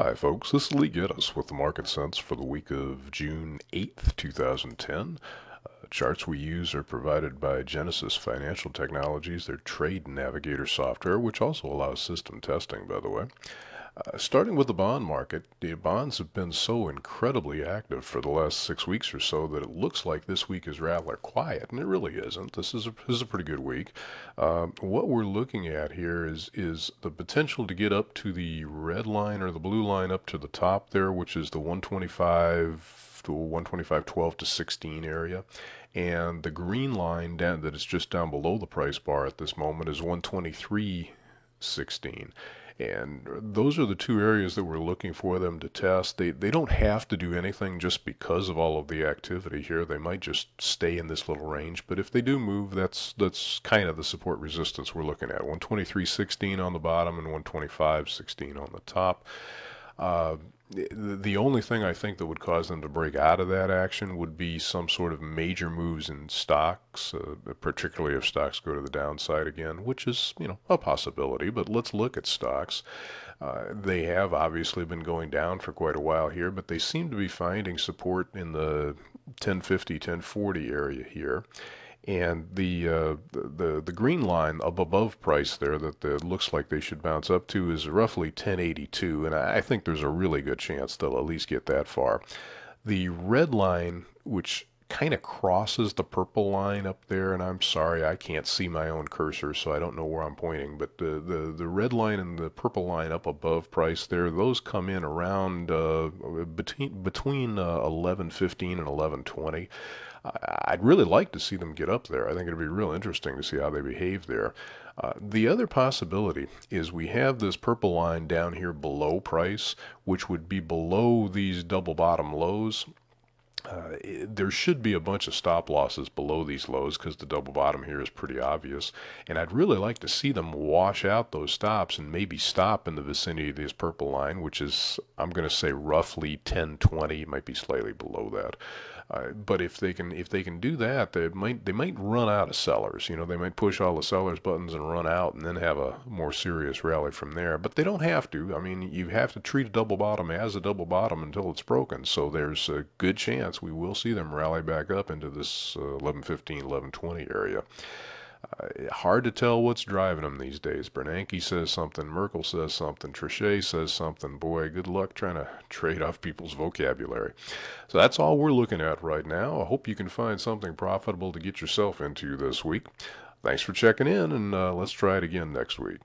Hi, folks. This is Lee Gettess with the Market Sense for the week of June 8th, 2010. Charts we use are provided by Gettess Financial Technologies, their trade navigator software, which also allows system testing, by the way. Starting with the bond market, the bonds have been so incredibly active for the last 6 weeks or so that it looks like this week is rather quiet, and it really isn't. This is a pretty good week. What we're looking at here is the potential to get up to the red line or the blue line up to the top there, which is the 125 to 125 12 to 16 area, and the green line down that is just down below the price bar at this moment is 123.16. And those are the two areas that we're looking for them to test. They don't have to do anything just because of all of the activity here. They might just stay in this little range, but if they do move, that's kind of the support resistance we're looking at. 123.16 on the bottom and 125.16 on the top. Uh, the only thing I think that would cause them to break out of that action would be some sort of major moves in stocks, particularly if stocks go to the downside again, which is, a possibility. But let's look at stocks. They have obviously been going down for quite a while here, but they seem to be finding support in the 1050, 1040 area here. And the green line up above price there that looks like they should bounce up to is roughly 1082, and I think there's a really good chance they'll at least get that far. The red line, which kind of crosses the purple line up there, and I'm sorry I can't see my own cursor, so I don't know where I'm pointing, but the red line and the purple line up above price there, those come in around between 1115 and 1120. I'd really like to see them get up there. I think it'd be real interesting to see how they behave there. The other possibility is we have this purple line down here below price, which would be below these double bottom lows. There should be a bunch of stop losses below these lows because the double bottom here is pretty obvious. And I'd really like to see them wash out those stops and maybe stop in the vicinity of this purple line, which is, I'm going to say, roughly 1020. It might be slightly below that. But if they can do that, they might run out of sellers. They might push all the sellers buttons and run out, and then have a more serious rally from there. But they don't have to. I mean, you have to treat a double bottom as a double bottom until it's broken. So there's a good chance we will see them rally back up into this 1115, 1120 area. Hard to tell what's driving them these days. Bernanke says something, Merkel says something, Trichet says something. Boy, good luck trying to trade off people's vocabulary. So that's all we're looking at right now. I hope you can find something profitable to get yourself into this week. Thanks for checking in, and let's try it again next week.